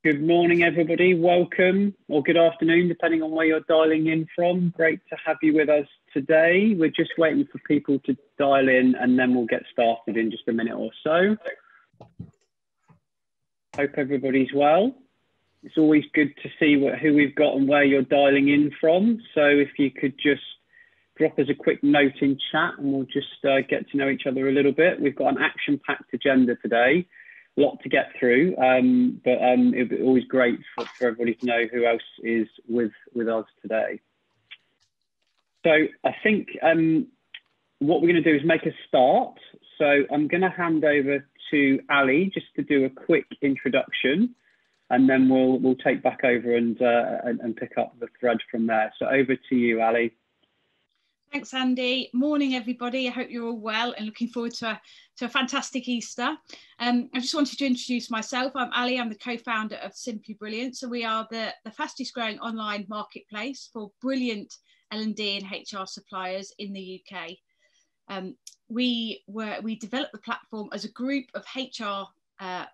Good morning, everybody. Welcome, or good afternoon, depending on where you're dialing in from. Great to have you with us today. We're just waiting for people to dial in, and then we'll get started in just a minute or so. Hope everybody's well. It's always good to see who we've got and where you're dialing in from. So if you could just drop us a quick note in chat, and we'll just get to know each other a little bit. We've got an action-packed agenda today. Lot to get through, but it'd be always great for everybody to know who else is with us today. So I think what we're going to do is make a start. So I'm going to hand over to Ali just to do a quick introduction, and then we'll take back over and pick up the thread from there. So over to you, Ali. Thanks, Andy. Morning, everybody. I hope you're all well and looking forward to a fantastic Easter. I just wanted to introduce myself. I'm Ali. I'm the co-founder of Simply Brilliance. So we are the fastest growing online marketplace for brilliant L&D and HR suppliers in the UK. We developed the platform as a group of HR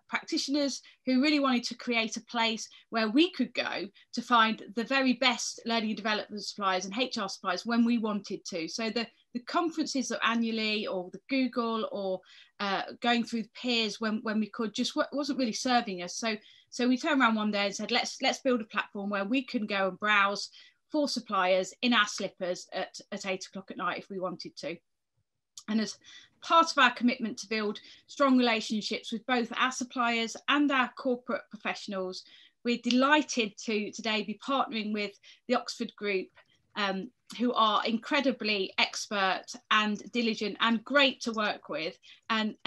practitioners who really wanted to create a place where we could go to find the very best learning and development suppliers and HR suppliers when we wanted to. So the conferences that annually, or the Google, or going through the peers when we could, just wasn't really serving us. So we turned around one day and said, let's build a platform where we can go and browse for suppliers in our slippers at 8 o'clock at night if we wanted to. And as part of our commitment to build strong relationships with both our suppliers and our corporate professionals, we're delighted to today be partnering with the Oxford Group, who are incredibly expert and diligent and great to work with. And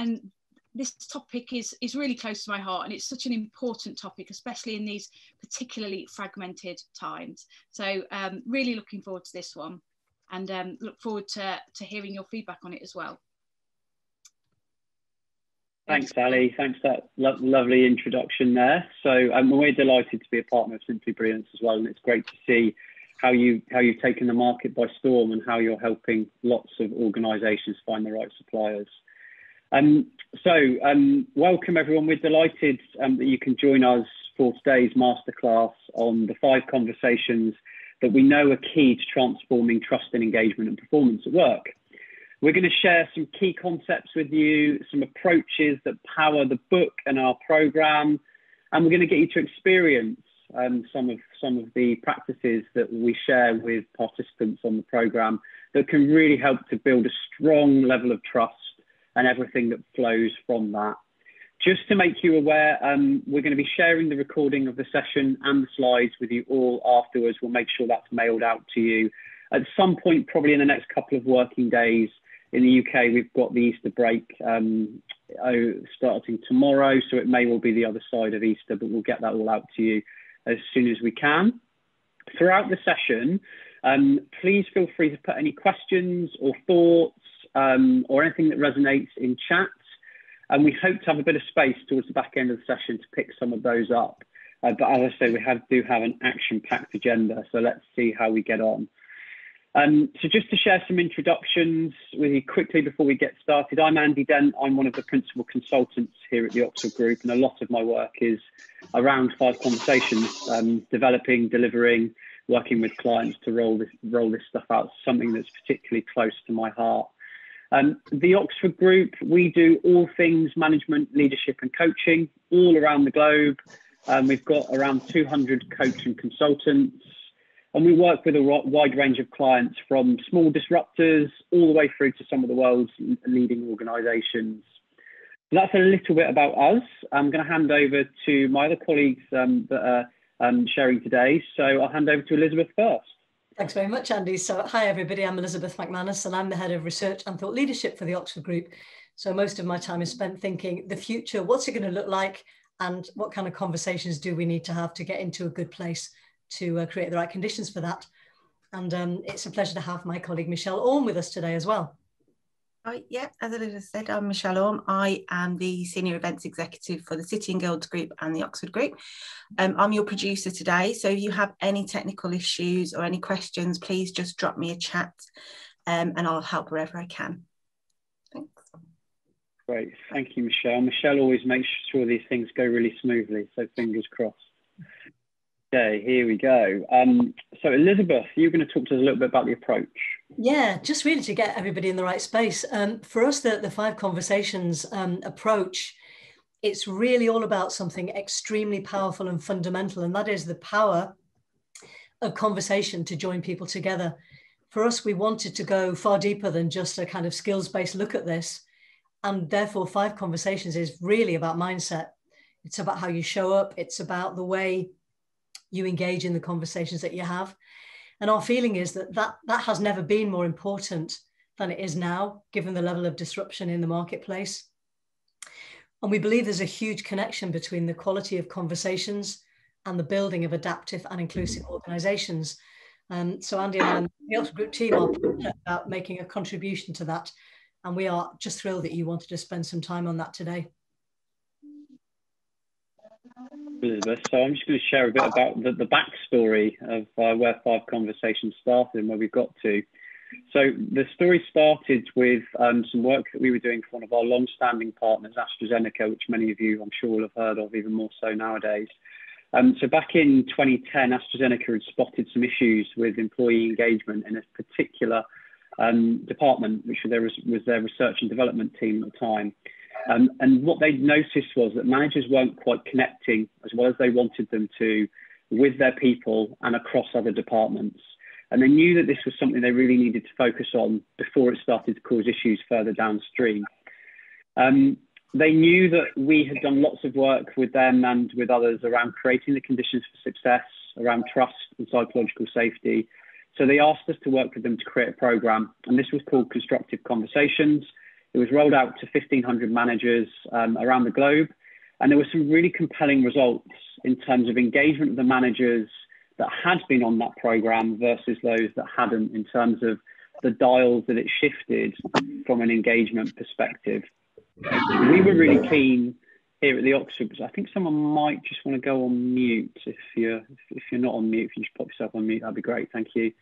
this topic is really close to my heart, and it's such an important topic, especially in these particularly fragmented times. So really looking forward to this one. And look forward to hearing your feedback on it as well. Thanks, Ali. Thanks for that lovely introduction there. So we're delighted to be a partner of Simply Brilliance as well, and it's great to see how you've taken the market by storm and how you're helping lots of organisations find the right suppliers. Welcome everyone. We're delighted that you can join us for today's masterclass on the 5 conversations that we know are key to transforming trust and engagement and performance at work. We're going to share some key concepts with you, some approaches that power the book and our programme, and we're going to get you to experience some of the practices that we share with participants on the programme that can really help to build a strong level of trust and everything that flows from that. Just to make you aware, we're going to be sharing the recording of the session and the slides with you all afterwards. We'll make sure that's mailed out to you. At some point, probably in the next couple of working days, in the UK, we've got the Easter break starting tomorrow, so it may well be the other side of Easter, but we'll get that all out to you as soon as we can. Throughout the session, please feel free to put any questions or thoughts or anything that resonates in chat. And we hope to have a bit of space towards the back end of the session to pick some of those up. But as I say, we do have an action-packed agenda, so let's see how we get on. So just to share some introductions with you quickly before we get started, I'm Andy Dent. I'm one of the principal consultants here at the Oxford Group, and a lot of my work is around 5 conversations, developing, delivering, working with clients to roll this stuff out, something that's particularly close to my heart. The Oxford Group, we do all things management, leadership and coaching all around the globe. We've got around 200 coach and consultants, and we work with a wide range of clients from small disruptors all the way through to some of the world's leading organisations. So that's a little bit about us. I'm going to hand over to my other colleagues that are sharing today. So I'll hand over to Elizabeth first. Thanks very much, Andy. So hi, everybody. I'm Elizabeth McManus, and I'm the Head of Research and Thought Leadership for the Oxford Group. So most of my time is spent thinking the future, what's it going to look like, and what kind of conversations do we need to have to get into a good place to create the right conditions for that. And it's a pleasure to have my colleague Michelle Orme with us today as well. Yeah, as Elizabeth said, I'm Michelle Orme. I am the Senior Events Executive for the City and Guilds Group and the Oxford Group. I'm your producer today, so if you have any technical issues or any questions, please just drop me a chat and I'll help wherever I can. Thanks. Great, thank you, Michelle. Michelle always makes sure these things go really smoothly, so fingers crossed. Okay, here we go. So Elizabeth, you're going to talk to us a little bit about the approach. Yeah, just really to get everybody in the right space. For us, the 5 conversations approach, it's really all about something extremely powerful and fundamental, and that is the power of conversation to join people together. For us, we wanted to go far deeper than just a kind of skills-based look at this. And therefore, 5 conversations is really about mindset. It's about how you show up. It's about the way you engage in the conversations that you have. And our feeling is that has never been more important than it is now, given the level of disruption in the marketplace. And we believe there's a huge connection between the quality of conversations and the building of adaptive and inclusive organizations. So Andy and I and the Oxford Group team are passionate about making a contribution to that. And we are just thrilled that you wanted to spend some time on that today. Elizabeth, so I'm just going to share a bit about the backstory of where 5 conversations started and where we got to. So the story started with some work that we were doing for one of our long-standing partners, AstraZeneca, which many of you I'm sure will have heard of, even more so nowadays. So back in 2010, AstraZeneca had spotted some issues with employee engagement in a particular department, which was their research and development team at the time. And what they noticed was that managers weren't quite connecting as well as they wanted them to with their people and across other departments. And they knew that this was something they really needed to focus on before it started to cause issues further downstream. They knew that we had done lots of work with them and with others around creating the conditions for success, around trust and psychological safety. So they asked us to work with them to create a program, and this was called Constructive Conversations. It was rolled out to 1,500 managers around the globe, and there were some really compelling results in terms of engagement of the managers that had been on that program versus those that hadn't, in terms of the dials that it shifted from an engagement perspective. We were really keen here at the Oxford, because I think someone might just want to go on mute. If you're not on mute, if you just pop yourself on mute, that'd be great. Thank you.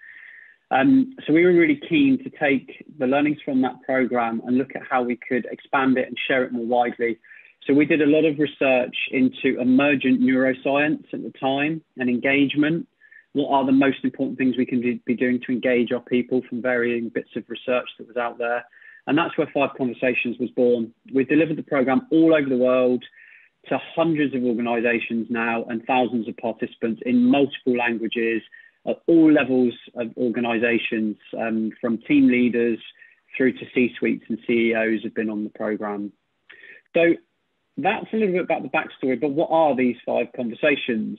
So we were really keen to take the learnings from that program and look at how we could expand it and share it more widely. So we did a lot of research into emergent neuroscience at the time and engagement. What are the most important things we can be doing to engage our people from varying bits of research that was out there? And that's where 5 Conversations was born. We've delivered the program all over the world to hundreds of organizations now and thousands of participants in multiple languages at all levels of organizations, from team leaders through to C-suites and CEOs have been on the program. So that's a little bit about the backstory, but what are these 5 conversations?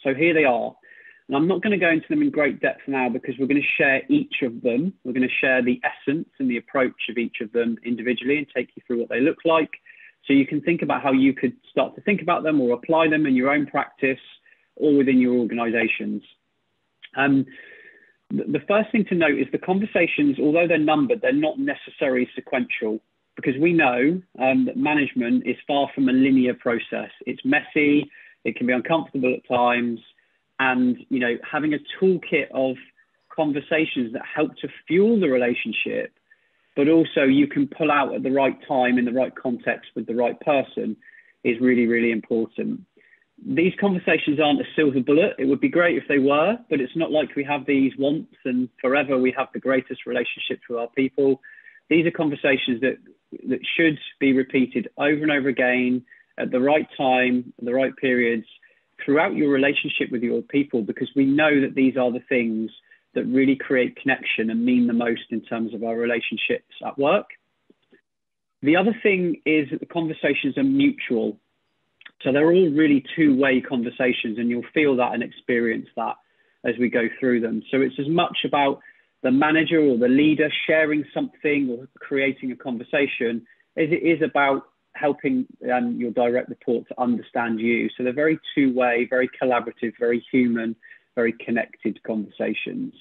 So here they are. And I'm not going to go into them in great depth now because we're going to share each of them. We're going to share the essence and the approach of each of them individually and take you through what they look like. So you can think about how you could start to think about them or apply them in your own practice or within your organizations. The first thing to note is the conversations, although they're numbered, they're not necessarily sequential, because we know that management is far from a linear process. It's messy, it can be uncomfortable at times, and having a toolkit of conversations that help to fuel the relationship, but also you can pull out at the right time in the right context with the right person is really, really important. These conversations aren't a silver bullet. It would be great if they were, but it's not like we have these once and forever we have the greatest relationships with our people. These are conversations that should be repeated over and over again at the right time, at the right periods, throughout your relationship with your people, because we know that these are the things that really create connection and mean the most in terms of our relationships at work. The other thing is that the conversations are mutual. So they're all really two-way conversations, and you'll feel that and experience that as we go through them. So it's as much about the manager or the leader sharing something or creating a conversation as it is about helping your direct report to understand you. So they're very two-way, very collaborative, very human, very connected conversations.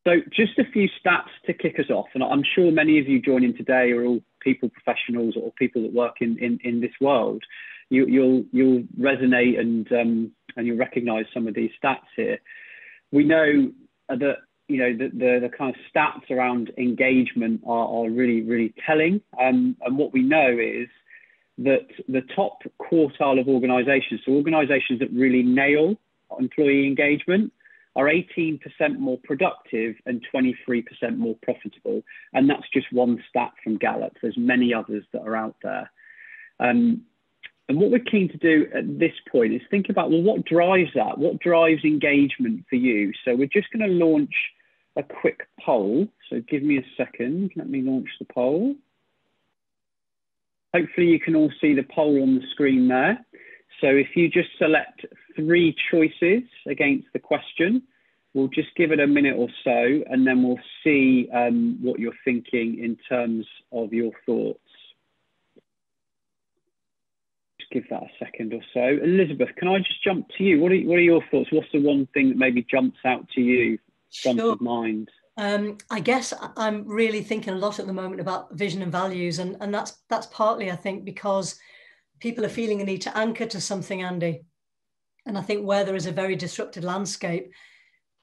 So just a few stats to kick us off. And I'm sure many of you joining today are all people professionals or people that work in this world. You'll resonate and you'll recognize some of these stats here. We know that the kind of stats around engagement are really, really telling. And what we know is that the top quartile of organizations, so organizations that really nail employee engagement are 18% more productive and 23% more profitable. And that's just one stat from Gallup. There's many others that are out there. And what we're keen to do at this point is think about, well, what drives that? What drives engagement for you? So we're just going to launch a quick poll. So give me a second. Let me launch the poll. Hopefully you can all see the poll on the screen there. So if you just select 3 choices against the question, we'll just give it a minute or so, and then we'll see what you're thinking in terms of your thoughts. Just give that a second or so. Elizabeth, can I just jump to you? What are your thoughts? What's the one thing that maybe jumps out to you, front of mind? I guess I'm really thinking a lot at the moment about vision and values, and that's partly, I think, because people are feeling a need to anchor to something, Andy. And I think where there is a very disrupted landscape,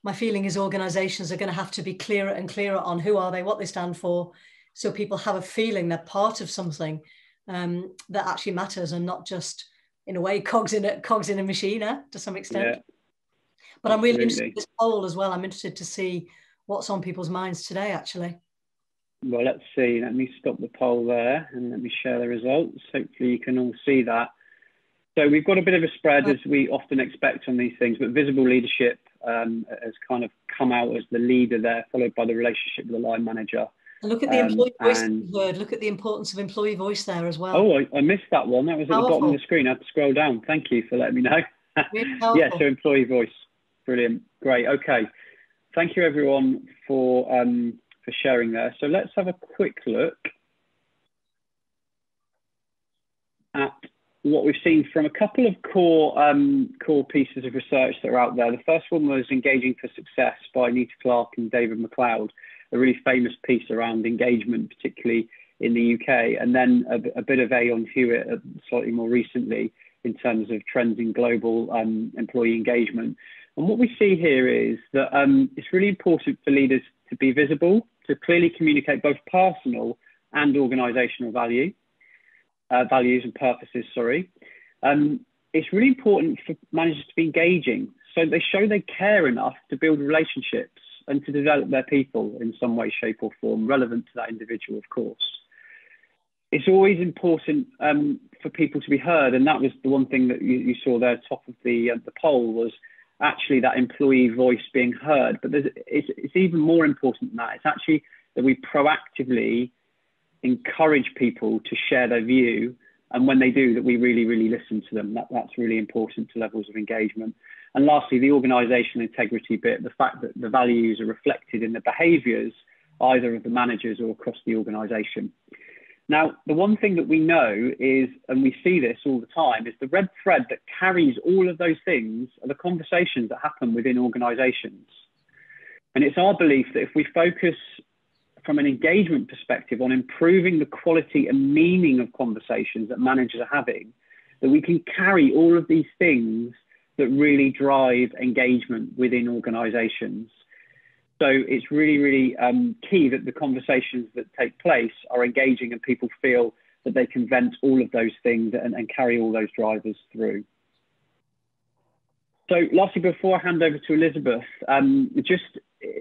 my feeling is organisations are going to have to be clearer and clearer on who are they, what they stand for, so people have a feeling they're part of something that actually matters, and not just, in a way, cogs in a machine to some extent. Yeah, but I'm really interested in this poll as well. I'm interested to see what's on people's minds today, actually. Well, let's see. Let me stop the poll there and let me share the results. Hopefully you can all see that. So we've got a bit of a spread, as we often expect on these things, but visible leadership has kind of come out as the leader there, followed by the relationship with the line manager. And look at the employee voice word. Look at the importance of employee voice there as well. Oh, I missed that one. That was at the bottom of the screen. I had to scroll down. Thank you for letting me know. Yeah, so employee voice. Brilliant. Great. Okay. Thank you, everyone, for sharing there. So let's have a quick look at what we've seen from a couple of core pieces of research that are out there. The first one was Engaging for Success by Anita Clark and David McLeod, a really famous piece around engagement, particularly in the UK. And then a bit of Aon Hewitt slightly more recently in terms of trends in global employee engagement. And what we see here is that it's really important for leaders to be visible, to clearly communicate both personal and organisational values and purposes, sorry. It's really important for managers to be engaging, so they show they care enough to build relationships and to develop their people in some way, shape or form, relevant to that individual, of course. It's always important for people to be heard, and that was the one thing that you saw there, top of the poll, was actually that employee voice being heard. But it's even more important than that. It's actually that we proactively encourage people to share their view, and when they do, that we really, really listen to them. That's really important to levels of engagement. And lastly, the organisational integrity bit, the fact that the values are reflected in the behaviours either of the managers or across the organisation. Now, the one thing that we know is, and we see this all the time, is the red thread that carries all of those things are the conversations that happen within organisations. And it's our belief that if we focus from an engagement perspective on improving the quality and meaning of conversations that managers are having, that we can carry all of these things that really drive engagement within organisations. So it's really, really key that the conversations that take place are engaging and people feel that they can vent all of those things and carry all those drivers through. So lastly, before I hand over to Elizabeth,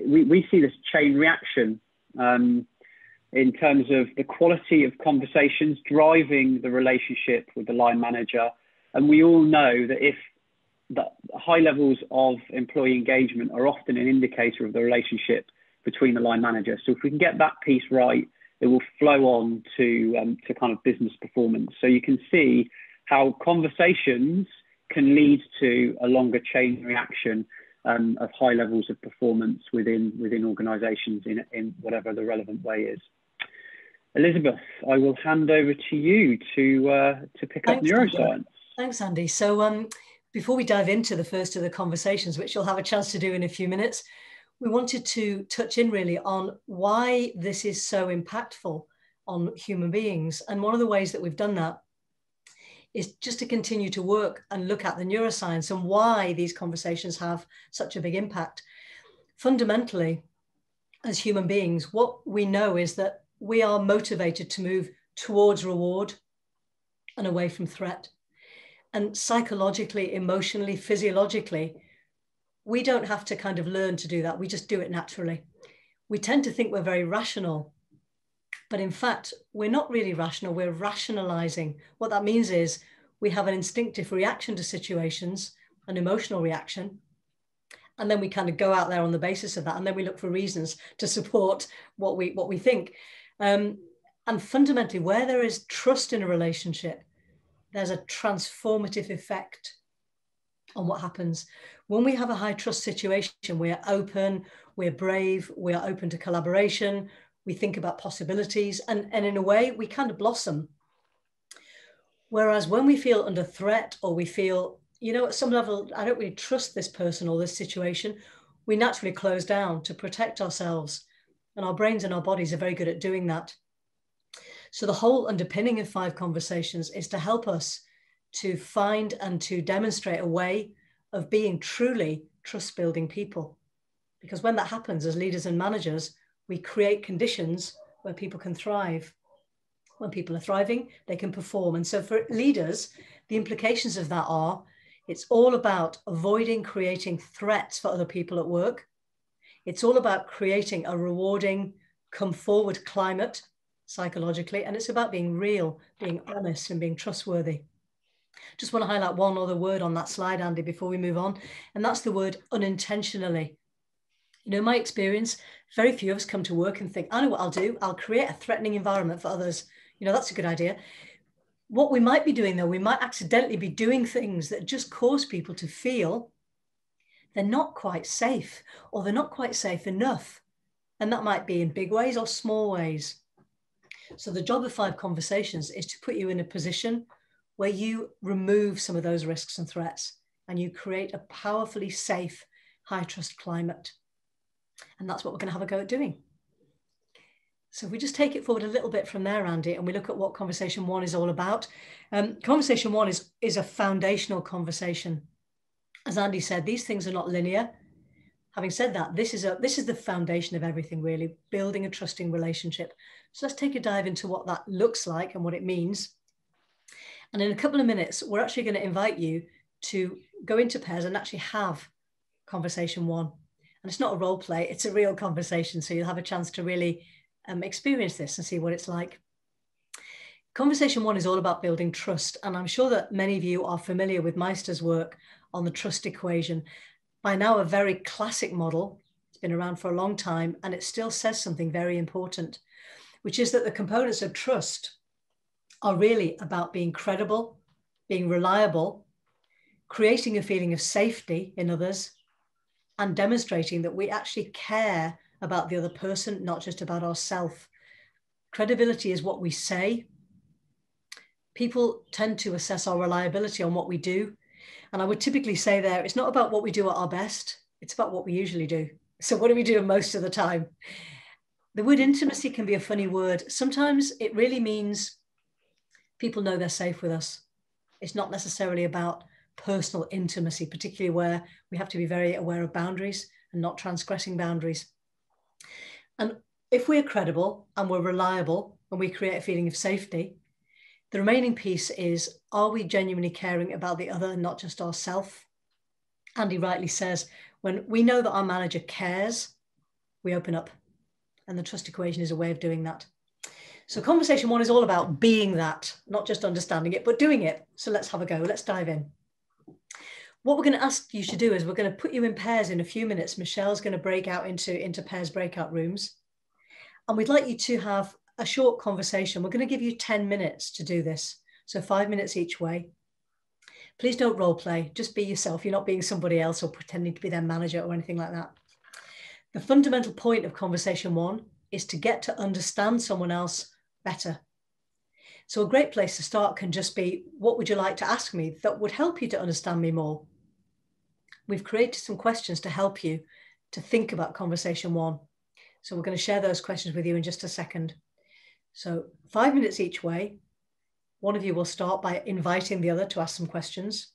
we see this chain reaction in terms of the quality of conversations driving the relationship with the line manager. And we all know that if the high levels of employee engagement are often an indicator of the relationship between the line manager. So if we can get that piece right, it will flow on to kind of business performance. So you can see how conversations can lead to a longer chain reaction of high levels of performance within organisations in whatever the relevant way is. Elizabeth, I will hand over to you to pick up neuroscience. Thanks, Andy. So before we dive into the first of the conversations, which you'll have a chance to do in a few minutes, we wanted to touch in really on why this is so impactful on human beings. And one of the ways that we've done that is just to continue to work and look at the neuroscience and why these conversations have such a big impact. Fundamentally, as human beings, what we know is that we are motivated to move towards reward and away from threat. And psychologically, emotionally, physiologically, we don't have to kind of learn to do that. We just do it naturally. We tend to think we're very rational, but in fact, we're not really rational. We're rationalizing. What that means is we have an instinctive reaction to situations, an emotional reaction, and then we kind of go out there on the basis of that, and then we look for reasons to support what we think. And fundamentally, where there is trust in a relationship, there's a transformative effect on what happens. When we have a high trust situation, we're open, we're brave, we are open to collaboration, we think about possibilities, and in a way, we kind of blossom. Whereas when we feel under threat, or we feel, you know, at some level, I don't really trust this person or this situation, we naturally close down to protect ourselves. And our brains and our bodies are very good at doing that. So the whole underpinning of 5 conversations is to help us to find and to demonstrate a way of being truly trust-building people. Because when that happens as leaders and managers, we create conditions where people can thrive. When people are thriving, they can perform. And so for leaders, the implications of that are, it's all about avoiding creating threats for other people at work. It's all about creating a rewarding, come forward climate psychologically. And it's about being real, being honest, and being trustworthy. Just want to highlight one other word on that slide, Andy, before we move on. And that's the word unintentionally. You know, in my experience, very few of us come to work and think, I know what I'll do. I'll create a threatening environment for others. You know, that's a good idea. What we might be doing, though, we might accidentally be doing things that just cause people to feel they're not quite safe, or they're not quite safe enough. And that might be in big ways or small ways. So the job of 5 conversations is to put you in a position where you remove some of those risks and threats, and you create a powerfully safe, high trust climate. And that's what we're going to have a go at doing. So if we just take it forward a little bit from there, Andy, and we look at what conversation 1 is all about. Conversation 1 is a foundational conversation. As Andy said, these things are not linear. Having said that, this is the foundation of everything, really, building a trusting relationship. So let's take a dive into what that looks like and what it means. And in a couple of minutes, we're actually going to invite you to go into pairs and actually have conversation 1. And it's not a role play, it's a real conversation. So you'll have a chance to really experience this and see what it's like. Conversation 1 is all about building trust. And I'm sure that many of you are familiar with Meister's work on the trust equation. By now, a very classic model. It's been around for a long time, and it still says something very important, which is that the components of trust are really about being credible, being reliable, creating a feeling of safety in others, and demonstrating that we actually care about the other person, not just about ourselves. Credibility is what we say. People tend to assess our reliability on what we do. And I would typically say there, it's not about what we do at our best, it's about what we usually do. So what do we do most of the time? The word intimacy can be a funny word. Sometimes it really means people know they're safe with us. It's not necessarily about personal intimacy, particularly where we have to be very aware of boundaries and not transgressing boundaries. And if we're credible and we're reliable and we create a feeling of safety, the remaining piece is, are we genuinely caring about the other and not just ourselves? Andy rightly says, when we know that our manager cares, we open up. And the trust equation is a way of doing that. So conversation 1 is all about being that, not just understanding it, but doing it. So let's have a go. Let's dive in. What we're going to ask you to do is we're going to put you in pairs in a few minutes. Michelle's going to break out into pairs breakout rooms. And we'd like you to have a short conversation. We're going to give you 10 minutes to do this. So 5 minutes each way. Please don't role play. Just be yourself. You're not being somebody else or pretending to be their manager or anything like that. The fundamental point of conversation 1 is to get to understand someone else better. So a great place to start can just be, what would you like to ask me that would help you to understand me more? We've created some questions to help you to think about conversation 1. So we're going to share those questions with you in just a second. So 5 minutes each way. One of you will start by inviting the other to ask some questions,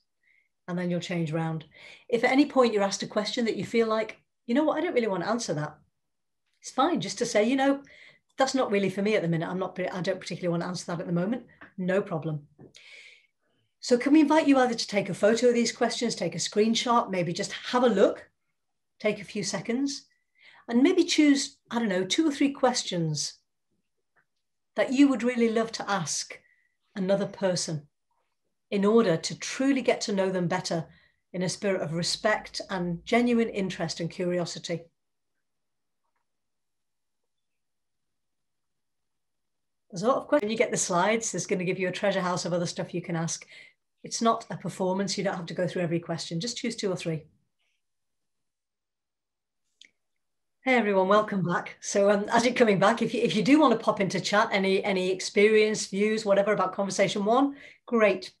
and then you'll change round. If at any point you're asked a question that you feel like, you know what, I don't really want to answer that, it's fine just to say, you know, that's not really for me at the minute. I don't particularly want to answer that at the moment. No problem. So can we invite you either to take a photo of these questions, take a screenshot, maybe just have a look take a few seconds and maybe choose, I don't know, 2 or 3 questions that you would really love to ask another person in order to truly get to know them better in a spirit of respect and genuine interest and curiosity. There's a lot of questions. When you get the slides, there's going to give you a treasure house of other stuff you can ask. It's not a performance. You don't have to go through every question. Just choose 2 or 3. Hey everyone, welcome back. So as you're coming back, if you do want to pop into chat, any experience, views, whatever about conversation 1, great.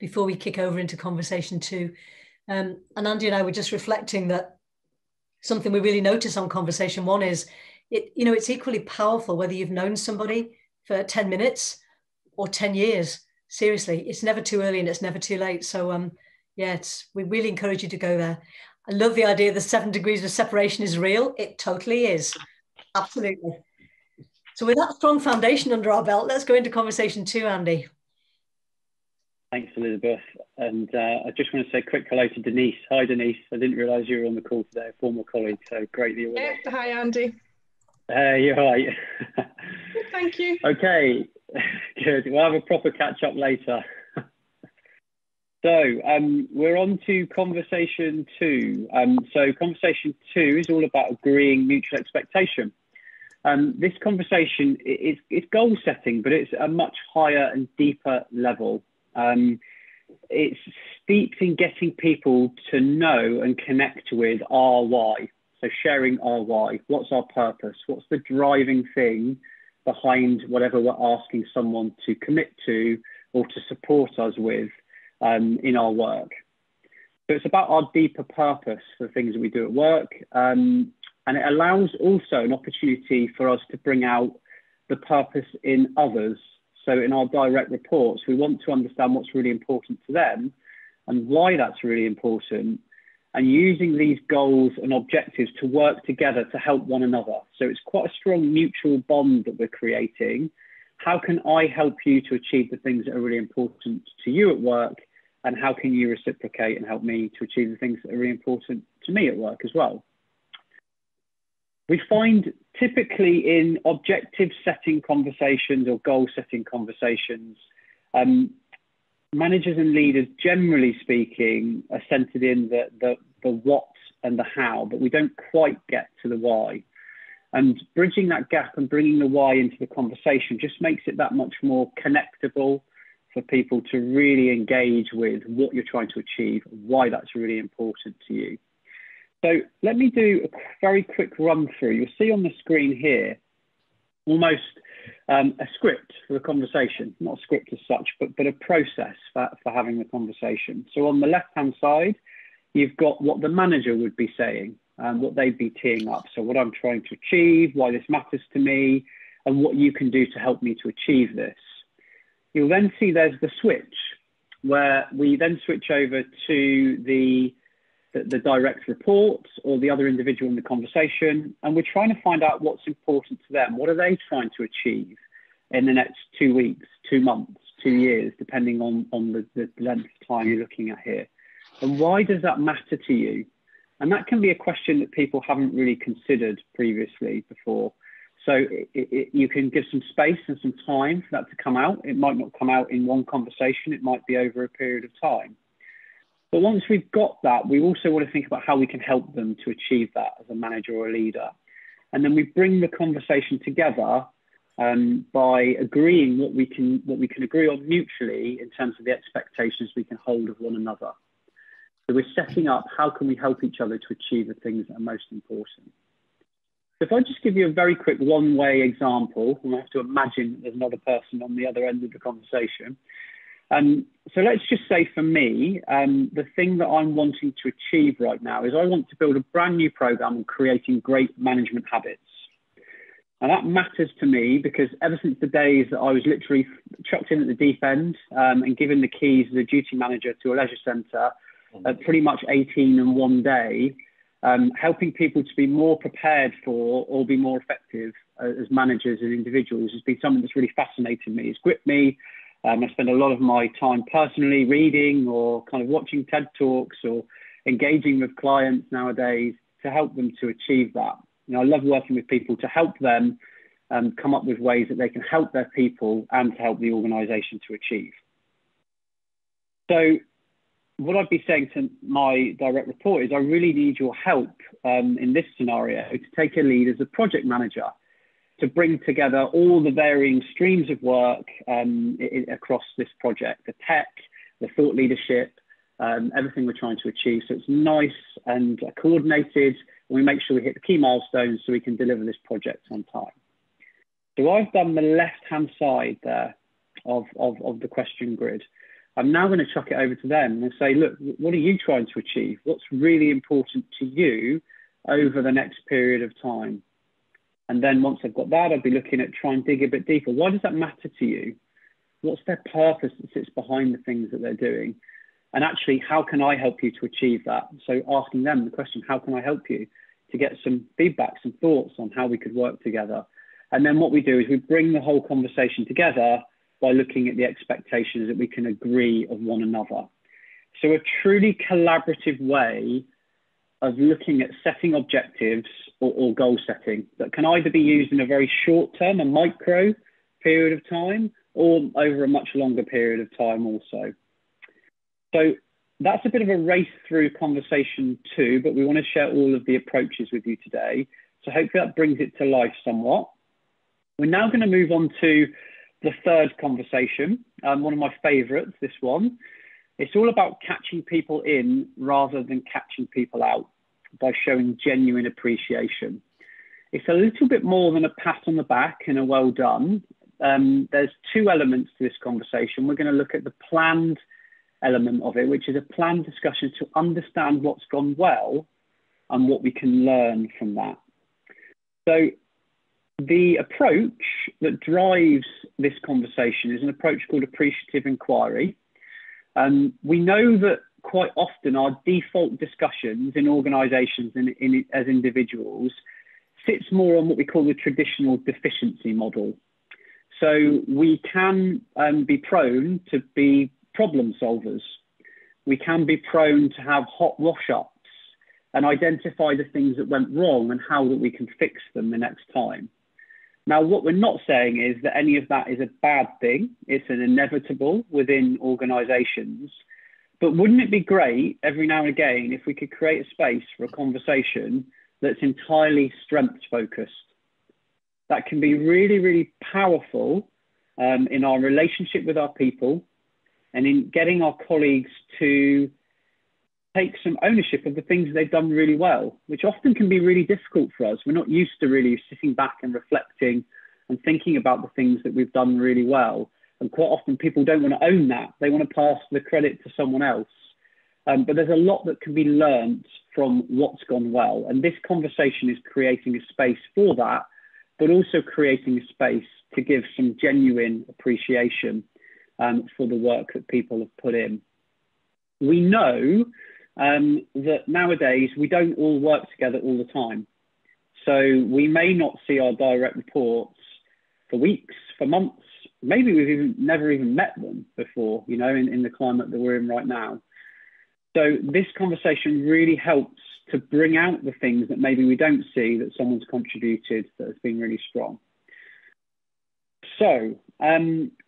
Before we kick over into conversation 2. And Andy and I were just reflecting that something we really notice on conversation 1 is it's equally powerful whether you've known somebody for 10 minutes or 10 years. Seriously, it's never too early and it's never too late. So we really encourage you to go there. I love the idea the 7 degrees of separation is real. It totally is. Absolutely. So with that strong foundation under our belt, let's go into conversation 2, Andy. Thanks, Elizabeth. And I just want to say a quick hello to Denise. Hi, Denise. I didn't realise you were on the call today, a former colleague. So great that you're with us. Hi, Andy. You're right. Good, thank you. Okay, good. We'll have a proper catch up later. So we're on to conversation 2. So conversation 2 is all about agreeing mutual expectation. This conversation is goal setting, but it's a much higher and deeper level. It's steeped in getting people to know and connect with our why. So sharing our why. What's our purpose? What's the driving thing behind whatever we're asking someone to commit to or to support us with in our work? So it's about our deeper purpose for the things that we do at work. And it allows also an opportunity for us to bring out the purpose in others. So in our direct reports, we want to understand what's really important to them and why that's really important, and using these goals and objectives to work together to help one another. So it's quite a strong mutual bond that we're creating. How can I help you to achieve the things that are really important to you at work? And how can you reciprocate and help me to achieve the things that are really important to me at work as well? We find typically in objective setting conversations or goal setting conversations, managers and leaders, generally speaking, are centered in the what and the how, but we don't quite get to the why. And bridging that gap and bringing the why into the conversation just makes it that much more connectable for people to really engage with what you're trying to achieve, why that's really important to you. So let me do a very quick run through. You'll see on the screen here almost a script for the conversation, not a script as such, but a process for having the conversation. So on the left-hand side, you've got what the manager would be saying, what they'd be teeing up. So what I'm trying to achieve, why this matters to me, and what you can do to help me to achieve this. You'll then see there's the switch, where we then switch over to the direct reports or the other individual in the conversation, and we're trying to find out what's important to them. What are they trying to achieve in the next 2 weeks, 2 months, 2 years, depending on the length of time you're looking at here? And why does that matter to you? And that can be a question that people haven't really considered previously before. So you can give some space and some time for that to come out. It might not come out in one conversation. It might be over a period of time. But once we've got that, we also want to think about how we can help them to achieve that as a manager or a leader. And then we bring the conversation together by agreeing what we can agree on mutually in terms of the expectations we can hold of one another. So we're setting up how can we help each other to achieve the things that are most important. So if I just give you a very quick one-way example, and I have to imagine that there's another person on the other end of the conversation. So let's just say for me, the thing that I'm wanting to achieve right now is I want to build a brand new program on creating great management habits. And that matters to me because ever since the days that I was literally chucked in at the deep end and given the keys as a duty manager to a leisure centre at pretty much 18 in one day, helping people to be more prepared for or be more effective as managers and individuals has been something that's really fascinated me. It's gripped me. I spend a lot of my time personally reading or kind of watching TED Talks or engaging with clients nowadays. to help them to achieve that. You know, I love working with people to help them come up with ways that they can help their people and to help the organisation to achieve. So what I'd be saying to my direct report is I really need your help in this scenario to take a lead as a project manager, to bring together all the varying streams of work across this project, the tech, the thought leadership, everything we're trying to achieve. So it's nice and coordinated, and we make sure we hit the key milestones so we can deliver this project on time. So I've done the left-hand side there of the question grid. I'm now going to chuck it over to them and say, look, what are you trying to achieve? What's really important to you over the next period of time? And then once I've got that, I'll be looking at trying to dig a bit deeper. Why does that matter to you? What's their purpose that sits behind the things that they're doing? And actually, how can I help you to achieve that? So asking them the question, how can I help you, to get some feedback, some thoughts on how we could work together. And then what we do is we bring the whole conversation together by looking at the expectations that we can agree of one another. So a truly collaborative way of looking at setting objectives or goal setting that can either be used in a very short term, a micro period of time, or over a much longer period of time also. So that's a bit of a race through conversation too, but we want to share all of the approaches with you today. So hopefully that brings it to life somewhat. We're now going to move on to the third conversation, one of my favorites, this one. It's all about catching people in rather than catching people out by showing genuine appreciation. It's a little bit more than a pat on the back and a well done. There's two elements to this conversation. We're going to look at the planned element of it, which is a planned discussion to understand what's gone well and what we can learn from that. So the approach that drives this conversation is an approach called appreciative inquiry. We know that quite often our default discussions in organisations and as individuals sits more on what we call the traditional deficiency model. So we can be prone to be problem solvers. We can be prone to have hot wash-ups and identify the things that went wrong and how that we can fix them the next time. Now, what we're not saying is that any of that is a bad thing. It's an inevitable within organisations. But wouldn't it be great every now and again if we could create a space for a conversation that's entirely strengths focused? That can be really, really powerful in our relationship with our people and in getting our colleagues to take some ownership of the things they've done really well, which often can be really difficult for us. We're not used to really sitting back and reflecting and thinking about the things that we've done really well. And quite often people don't want to own that. They want to pass the credit to someone else. But there's a lot that can be learned from what's gone well. And this conversation is creating a space for that, but also creating a space to give some genuine appreciation for the work that people have put in. We know that nowadays we don't all work together all the time. So we may not see our direct reports for weeks, for months. Maybe we've never even met them before, you know, in the climate that we're in right now. So this conversation really helps to bring out the things that maybe we don't see that someone's contributed that has been really strong. So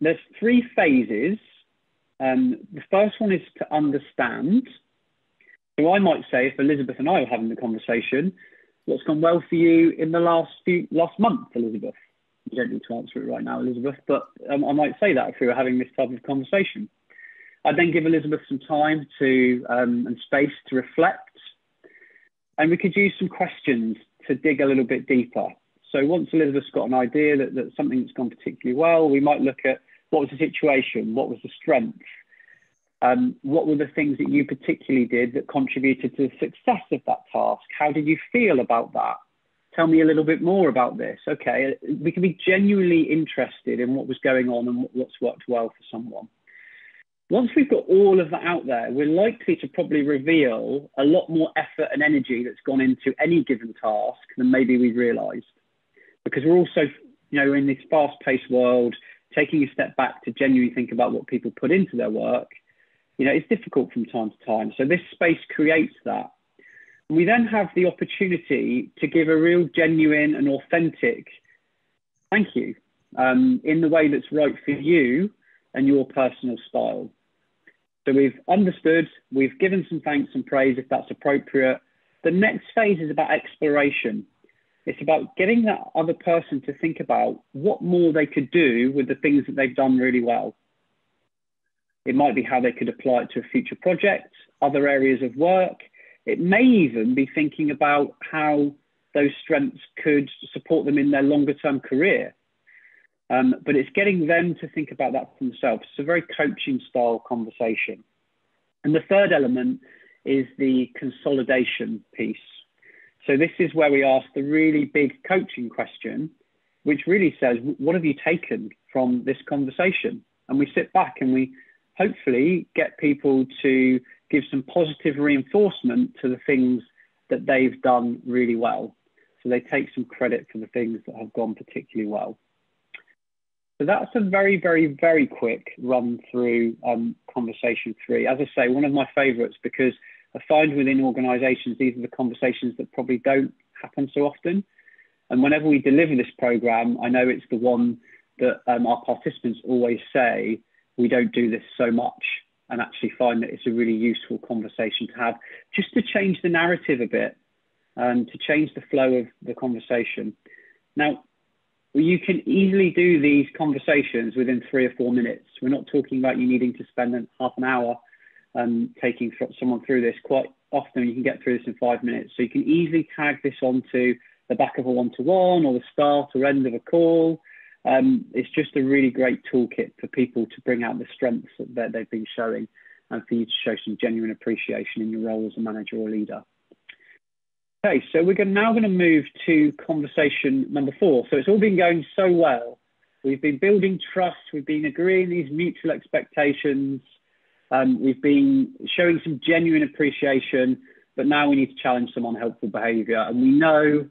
there's three phases. The first one is to understand. So I might say, if Elizabeth and I are having the conversation, what's gone well for you in the last month, Elizabeth? You don't need to answer it right now, Elizabeth, but I might say that if we were having this type of conversation. I'd then give Elizabeth some time to and space to reflect. And we could use some questions to dig a little bit deeper. So once Elizabeth's got an idea that something's gone particularly well, we might look at what was the situation, what was the strength, what were the things that you particularly did that contributed to the success of that task? How did you feel about that? Tell me a little bit more about this. Okay, we can be genuinely interested in what was going on and what's worked well for someone. Once we've got all of that out there, we're likely to probably reveal a lot more effort and energy that's gone into any given task than maybe we realised. Because we're also, you know, in this fast-paced world, taking a step back to genuinely think about what people put into their work, you know, it's difficult from time to time. So this space creates that. We then have the opportunity to give a real genuine and authentic thank you in the way that's right for you and your personal style. So we've understood, we've given some thanks and praise if that's appropriate. The next phase is about exploration. It's about getting that other person to think about what more they could do with the things that they've done really well. It might be how they could apply it to a future project, other areas of work. It may even be thinking about how those strengths could support them in their longer term career. But it's getting them to think about that for themselves. It's a very coaching style conversation. And the third element is the consolidation piece. So this is where we ask the really big coaching question, which really says, what have you taken from this conversation? And we sit back and we hopefully get people to give some positive reinforcement to the things that they've done really well. So they take some credit for the things that have gone particularly well. So that's a very, very, very quick run through conversation 3. As I say, one of my favorites, because I find within organizations, these are the conversations that probably don't happen so often. And whenever we deliver this program, I know it's the one that our participants always say, we don't do this so much, and actually find that it's a really useful conversation to have, just to change the narrative a bit, to change the flow of the conversation. Now, you can easily do these conversations within 3 or 4 minutes. We're not talking about you needing to spend half an hour taking someone through this. Quite often you can get through this in 5 minutes. So you can easily tag this onto the back of a one-to-one or the start or end of a call. It's just a really great toolkit for people to bring out the strengths that they've been showing and for you to show some genuine appreciation in your role as a manager or leader. Okay, so we're now going to move to conversation number 4. So it's all been going so well. We've been building trust. We've been agreeing these mutual expectations. We've been showing some genuine appreciation, but now we need to challenge some unhelpful behaviour. And we know,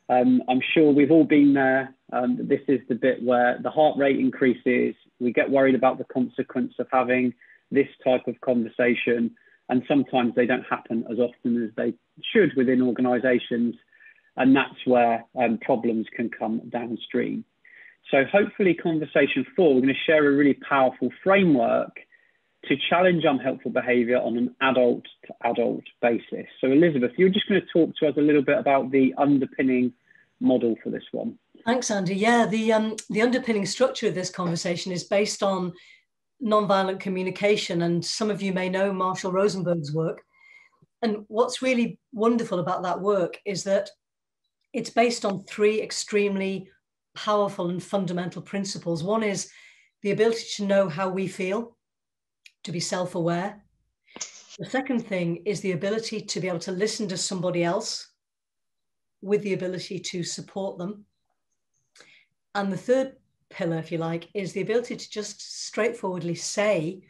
I'm sure we've all been there, that this is the bit where the heart rate increases. We get worried about the consequence of having this type of conversation. And sometimes they don't happen as often as they should within organisations. And that's where problems can come downstream. So hopefully conversation 4, we're going to share a really powerful framework to challenge unhelpful behaviour on an adult to adult basis. So Elizabeth, you're just going to talk to us a little bit about the underpinning model for this one. Thanks, Andy. Yeah, the underpinning structure of this conversation is based on nonviolent communication, and some of you may know Marshall Rosenberg's work. And what's really wonderful about that work is that it's based on 3 extremely powerful and fundamental principles. One is the ability to know how we feel, to be self-aware. The second thing is the ability to be able to listen to somebody else with the ability to support them. And the third pillar, if you like, is the ability to just straightforwardly say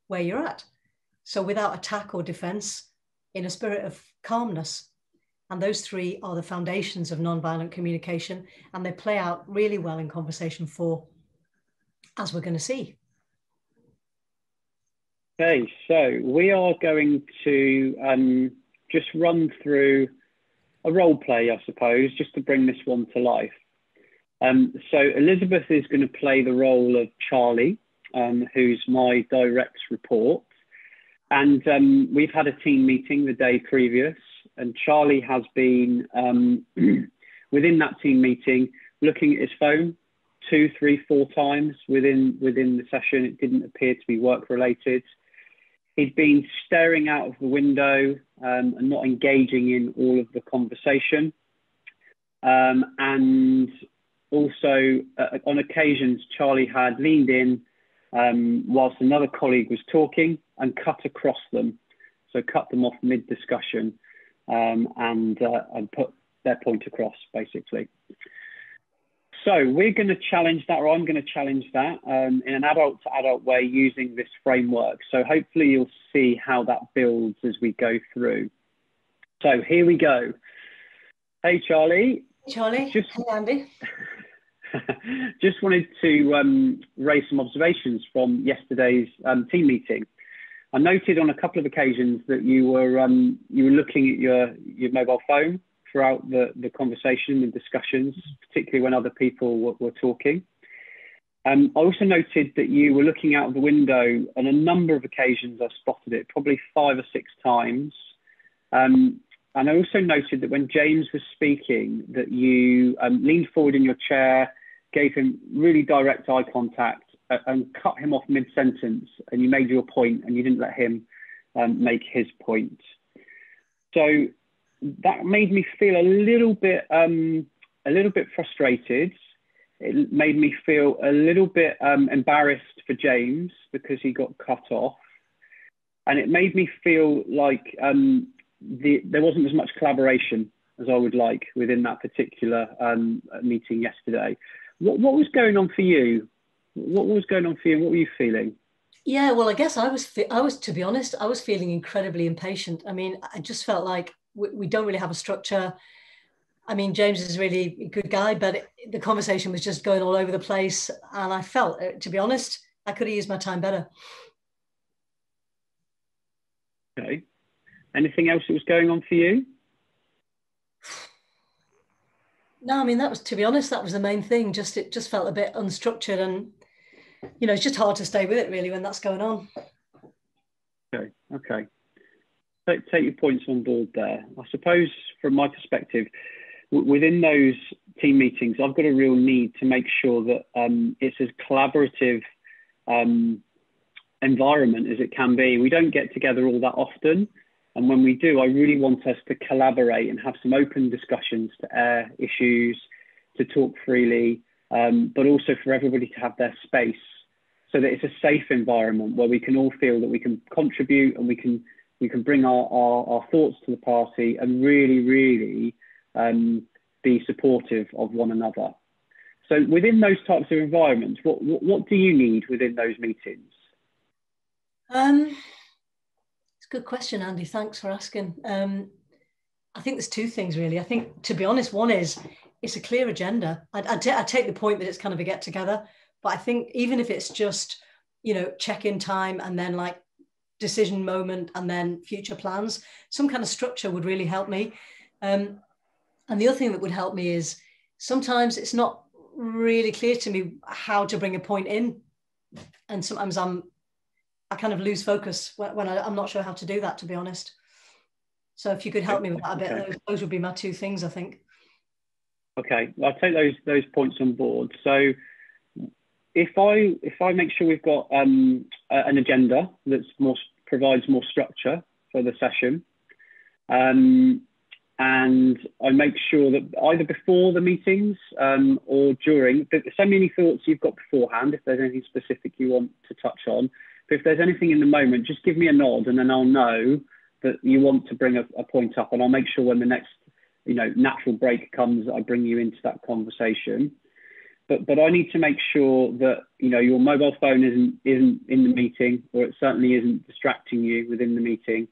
where you're at. So without attack or defense, in a spirit of calmness. And those 3 are the foundations of nonviolent communication, and they play out really well in conversation 4, as we're going to see. Okay, so we are going to just run through a role play, I suppose, just to bring this one to life. So Elizabeth is going to play the role of Charlie, who's my direct report. And we've had a team meeting the day previous, and Charlie has been, within that team meeting, looking at his phone 2, 3, 4 times within the session. It didn't appear to be work-related. He'd been staring out of the window and not engaging in all of the conversation. And also, on occasions, Charlie had leaned in whilst another colleague was talking and cut across them. So cut them off mid-discussion and put their point across, basically. So we're going to challenge that, or I'm going to challenge that in an adult-to-adult way using this framework. So hopefully you'll see how that builds as we go through. So here we go. Hey, Charlie. Hey, Charlie. Hey, Andy. Just wanted to raise some observations from yesterday's team meeting. I noted on a couple of occasions that you were looking at your mobile phone throughout the conversation and discussions, particularly when other people were talking. I also noted that you were looking out of the window on a number of occasions. I spotted it, probably 5 or 6 times. And I also noted that when James was speaking, that you leaned forward in your chair, gave him really direct eye contact, and cut him off mid-sentence, and you made your point and you didn't let him make his point. So that made me feel a little bit frustrated. It made me feel a little bit embarrassed for James because he got cut off. And it made me feel like there wasn't as much collaboration as I would like within that particular meeting yesterday. What was going on for you? What was going on for you and what were you feeling? Yeah, well, I guess I was, to be honest, I was feeling incredibly impatient. I mean, I just felt like we don't really have a structure. I mean, James is really a good guy, but the conversation was just going all over the place. And I felt, to be honest, I could have used my time better. Okay. Anything else that was going on for you? No, I mean, to be honest, that was the main thing. It just felt a bit unstructured, and, you know, it's just hard to stay with it really when that's going on. Okay. Take your points on board there. I suppose from my perspective, within those team meetings, I've got a real need to make sure that it's as collaborative environment as it can be. We don't get together all that often. And when we do, I really want us to collaborate and have some open discussions to air issues, to talk freely, but also for everybody to have their space so that it's a safe environment where we can all feel that we can contribute and we can bring our thoughts to the party and really be supportive of one another. So within those types of environments, what do you need within those meetings? It's a good question, Andy. Thanks for asking. I think there's 2 things really. I think, to be honest, one is it's a clear agenda. I take the point that it's kind of a get together, but I think even if it's just, you know, check-in time and then like decision moment and then future plans, some kind of structure would really help me. And the other thing that would help me is sometimes it's not really clear to me how to bring a point in. And sometimes I kind of lose focus when I'm not sure how to do that, to be honest. So if you could help me with that a bit, okay. Those would be my 2 things, I think. Okay, well, I'll take those points on board. So if I make sure we've got an agenda that provides more structure for the session, and I make sure that either before the meetings or during, send me any thoughts you've got beforehand, if there's anything specific you want to touch on. But if there's anything in the moment, just give me a nod and then I'll know that you want to bring a point up, and I'll make sure when the next, you know, natural break comes, I bring you into that conversation. But I need to make sure that, you know, your mobile phone isn't in the meeting, or it certainly isn't distracting you within the meeting.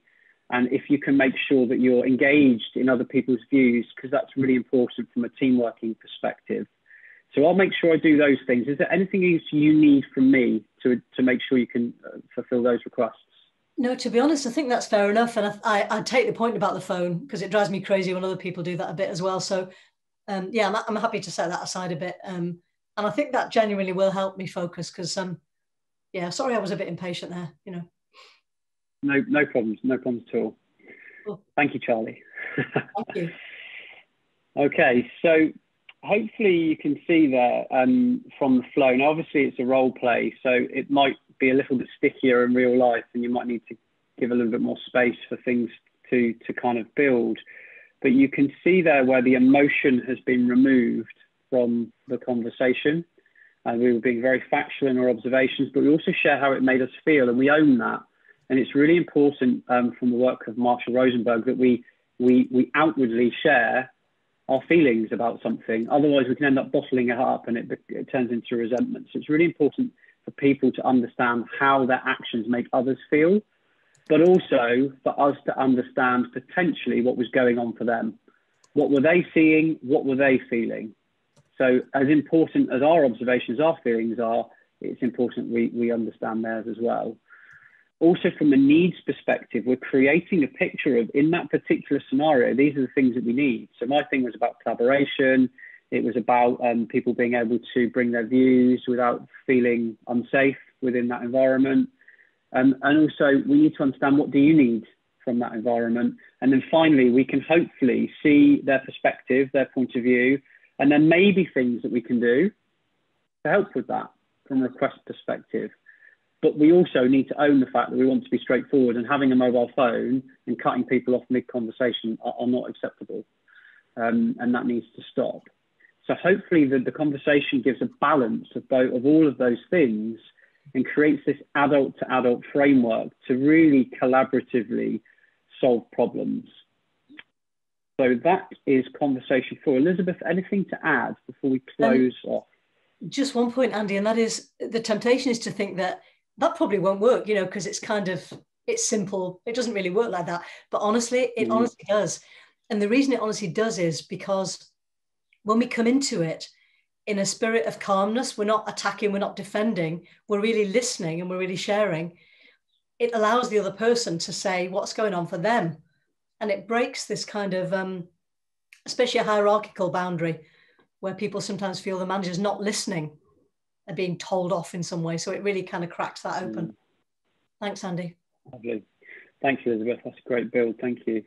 And if you can make sure that you're engaged in other people's views, because that's really important from a team working perspective. So I'll make sure I do those things. Is there anything else you need from me to make sure you can fulfill those requests? No, to be honest, I think that's fair enough. And I take the point about the phone because it drives me crazy when other people do that a bit as well. So yeah, I'm happy to set that aside a bit. And I think that genuinely will help me focus because, yeah, sorry, I was a bit impatient there, you know. No problems at all. Cool. Thank you, Charlie. Thank you. Okay, so hopefully you can see there from the flow. Now, obviously it's a role play, so it might be a little bit stickier in real life and you might need to give a little bit more space for things to kind of build. But you can see there where the emotion has been removed from the conversation. And we were being very factual in our observations, but we also share how it made us feel, and we own that. And it's really important from the work of Marshall Rosenberg that we outwardly share our feelings about something. Otherwise, we can end up bottling it up and it turns into resentment. So it's really important for people to understand how their actions make others feel, but also for us to understand potentially what was going on for them. What were they seeing? What were they feeling? So as important as our observations, our feelings are, it's important we understand theirs as well. also from a needs perspective, we're creating a picture of, in that particular scenario, these are the things that we need. So my thing was about collaboration. It was about people being able to bring their views without feeling unsafe within that environment. And also we need to understand, what do you need from that environment? And then finally, we can hopefully see their perspective, their point of view, and then maybe things that we can do to help with that from a request perspective. But we also need to own the fact that we want to be straightforward, and having a mobile phone and cutting people off mid-conversation are not acceptable. And that needs to stop. So hopefully the conversation gives a balance of all of those things and creates this adult to adult framework to really collaboratively solve problems. So that is conversation 4. Elizabeth, anything to add before we close off? Just one point, Andy, and that is the temptation is to think that probably won't work, you know, because it's it's simple. It doesn't really work like that. But honestly, it honestly does. And the reason it honestly does is because when we come into it in a spirit of calmness, we're not attacking, we're not defending, we're really listening and we're really sharing. It allows the other person to say what's going on for them. And it breaks this kind of, especially a hierarchical boundary where people sometimes feel the manager's not listening and being told off in some way. So it really kind of cracks that open. Thanks, Andy. Lovely. Thanks, Elizabeth. That's a great build. Thank you.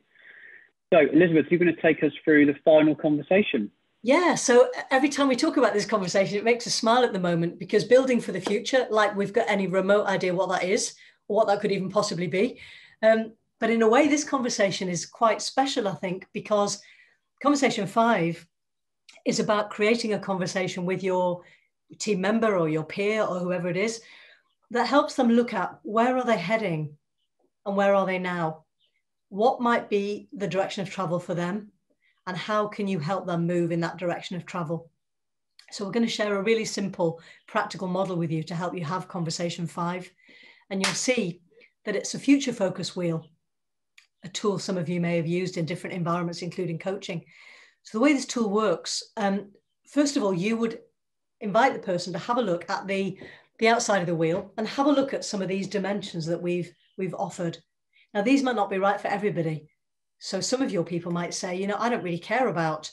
So, Elizabeth, you're going to take us through the final conversation. Yeah, so every time we talk about this conversation, it makes us smile at the moment, because building for the future, like we've got any remote idea what that is or what that could even possibly be. But in a way, this conversation is quite special, I think, because conversation 5 is about creating a conversation with your team member or your peer or whoever it is that helps them look at where are they heading and where are they now? What might be the direction of travel for them? And how can you help them move in that direction of travel? So we're going to share a really simple, practical model with you to help you have conversation 5. And you'll see that it's a future focus wheel, a tool some of you may have used in different environments, including coaching. So the way this tool works, first of all, you would invite the person to have a look at the outside of the wheel and have a look at some of these dimensions that we've offered. Now, these might not be right for everybody. So some of your people might say, you know, I don't really care about,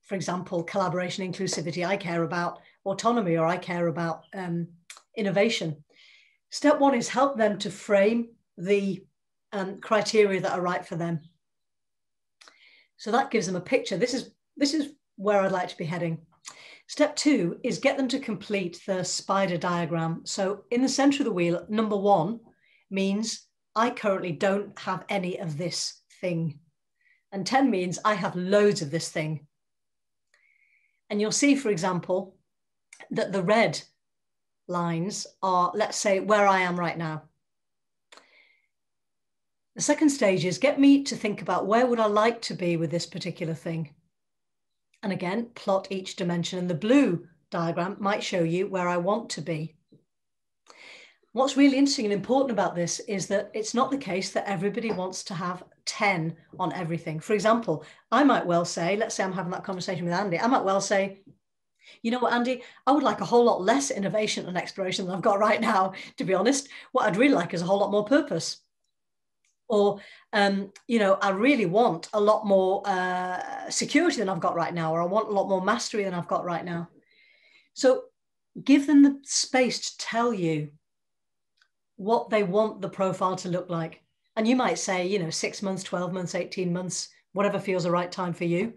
for example, collaboration, inclusivity. I care about autonomy, or I care about innovation. Step 1 is help them to frame the criteria that are right for them. So that gives them a picture. This is where I'd like to be heading. Step 2 is get them to complete the spider diagram. So in the center of the wheel, number 1 means I currently don't have any of this thing. And 10 means I have loads of this thing. And you'll see, for example, that the red lines are, let's say, where I am right now. The second stage is get me to think about where would I like to be with this particular thing. And again, plot each dimension. And the blue diagram might show you where I want to be. What's really interesting and important about this is that it's not the case that everybody wants to have 10 on everything. For example, I might well say, let's say I'm having that conversation with Andy, I might well say, you know what, Andy, I would like a whole lot less innovation and exploration than I've got right now, to be honest. What I'd really like is a whole lot more purpose. Or, you know, I really want a lot more security than I've got right now, or I want a lot more mastery than I've got right now. So give them the space to tell you what they want the profile to look like. And you might say, you know, 6 months, 12 months, 18 months, whatever feels the right time for you.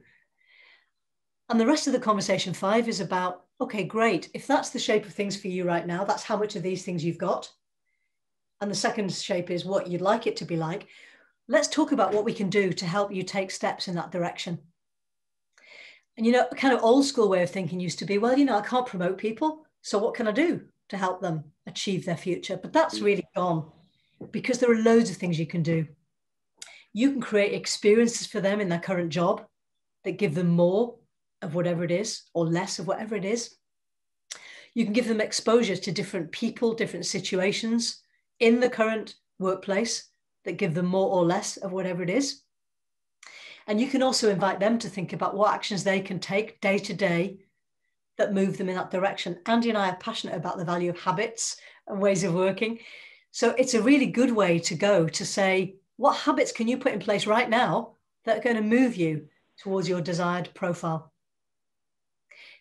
And the rest of the conversation 5 is about, okay, great. If that's the shape of things for you right now, that's how much of these things you've got. And the second shape is what you'd like it to be like. Let's talk about what we can do to help you take steps in that direction. And, you know, a kind of old school way of thinking used to be, well, you know, I can't promote people. So what can I do to help them achieve their future? But that's really gone, because there are loads of things you can do. You can create experiences for them in their current job that give them more of whatever it is, or less of whatever it is. You can give them exposure to different people, different situations in the current workplace that give them more or less of whatever it is. And you can also invite them to think about what actions they can take day to day that move them in that direction. Andy and I are passionate about the value of habits and ways of working. So it's a really good way to go to say, what habits can you put in place right now that are going to move you towards your desired profile?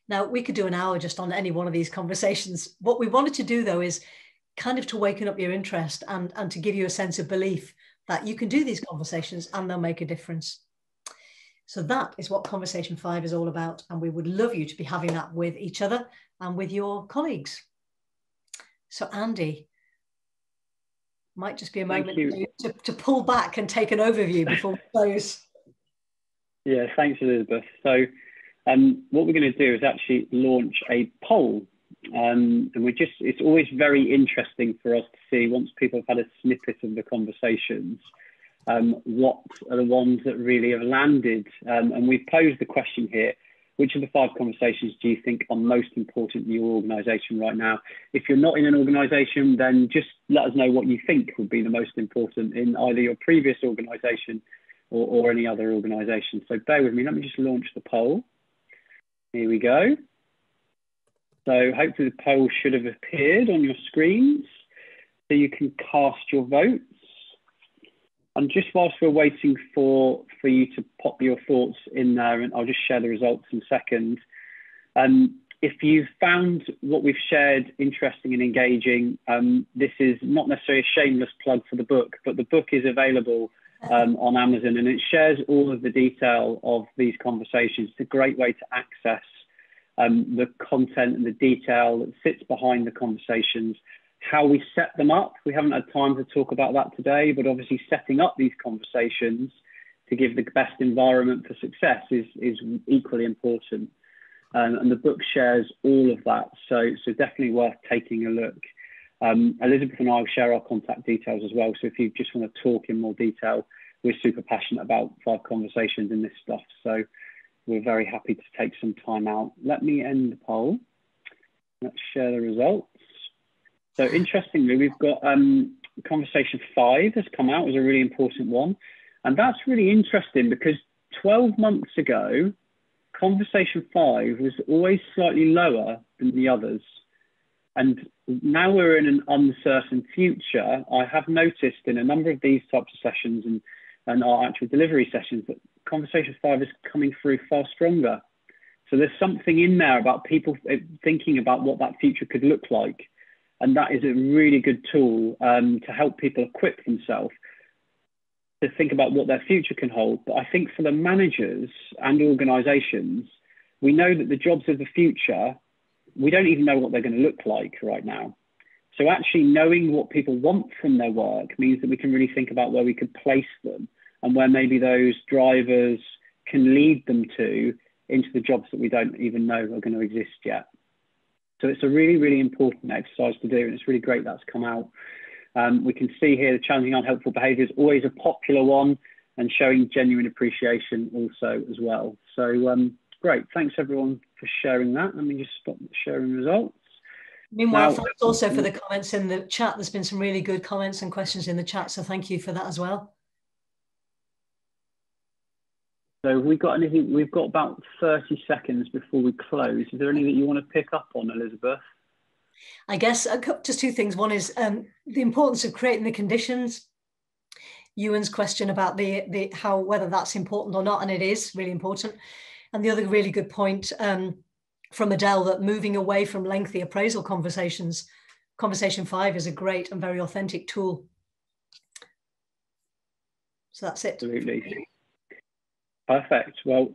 Now, we could do an hour just on any one of these conversations. What we wanted to do, though, is kind of to waken up your interest and to give you a sense of belief that you can do these conversations and they'll make a difference. So that is what Conversation 5 is all about. And we would love you to be having that with each other and with your colleagues. So Andy, might just be a moment to pull back and take an overview before we close. Yeah, thanks, Elizabeth. So what we're going to do is actually launch a poll. And it's always very interesting for us to see, once people have had a snippet of the conversations, what are the ones that really have landed. And we've posed the question here: which of the 5 conversations do you think are most important in your organisation right now? If you're not in an organisation, then just let us know what you think would be the most important in either your previous organisation or any other organisation. So bear with me, let me just launch the poll. Here we go. So hopefully the poll should have appeared on your screens so you can cast your votes. And just whilst we're waiting for you to pop your thoughts in there, and I'll just share the results in a second. If you've found what we've shared interesting and engaging, this is not necessarily a shameless plug for the book, but the book is available on Amazon, and it shares all of the detail of these conversations. It's a great way to access the content and the detail that sits behind the conversations, how we set them up. We haven't had time to talk about that today, but obviously setting up these conversations to give the best environment for success is equally important. And the book shares all of that. So definitely worth taking a look. Elizabeth and I will share our contact details as well. So if you just want to talk in more detail, we're super passionate about 5 conversations in this stuff. So we're very happy to take some time out. Let me end the poll. Let's share the results. So interestingly, we've got Conversation 5 has come out as a really important one. And that's really interesting because 12 months ago, Conversation 5 was always slightly lower than the others. And now we're in an uncertain future. I have noticed in a number of these types of sessions and our actual delivery sessions that Conversation 5 is coming through far stronger. So there's something in there about people thinking about what that future could look like. And that is a really good tool to help people equip themselves to think about what their future can hold. But I think for the managers and organizations, we know that the jobs of the future, we don't even know what they're going to look like right now. So actually knowing what people want from their work means that we can really think about where we could place them and where maybe those drivers can lead them to into the jobs that we don't even know are going to exist yet. So it's a really, really important exercise to do, and it's really great that's come out. We can see here the challenging unhelpful behaviour is always a popular one, and showing genuine appreciation also as well. So great, thanks everyone for sharing that. Let me just stop sharing results. Meanwhile, thanks also for the comments in the chat. There's been some really good comments and questions in the chat, so thank you for that as well. So have we got anything? We've got about 30 seconds before we close. Is there anything that you want to pick up on, Elizabeth? I guess just 2 things. One is the importance of creating the conditions. Ewan's question about whether that's important or not, and it is really important. And the other really good point from Adele, that moving away from lengthy appraisal conversations, Conversation 5 is a great and very authentic tool. So that's it. Absolutely. Perfect. Well,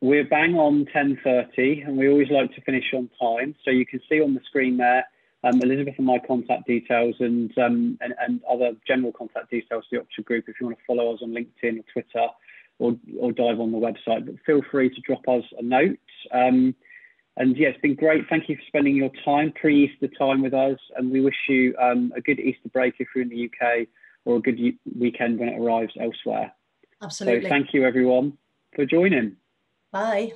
we're bang on 10:30, and we always like to finish on time. So you can see on the screen there, Elizabeth and my contact details and other general contact details to the Oxford Group if you want to follow us on LinkedIn or Twitter or dive on the website. But feel free to drop us a note. And yeah, it's been great. Thank you for spending your time, pre-Easter time with us. And we wish you a good Easter break if you're in the UK, or a good weekend when it arrives elsewhere. Absolutely. So thank you everyone for joining. Bye.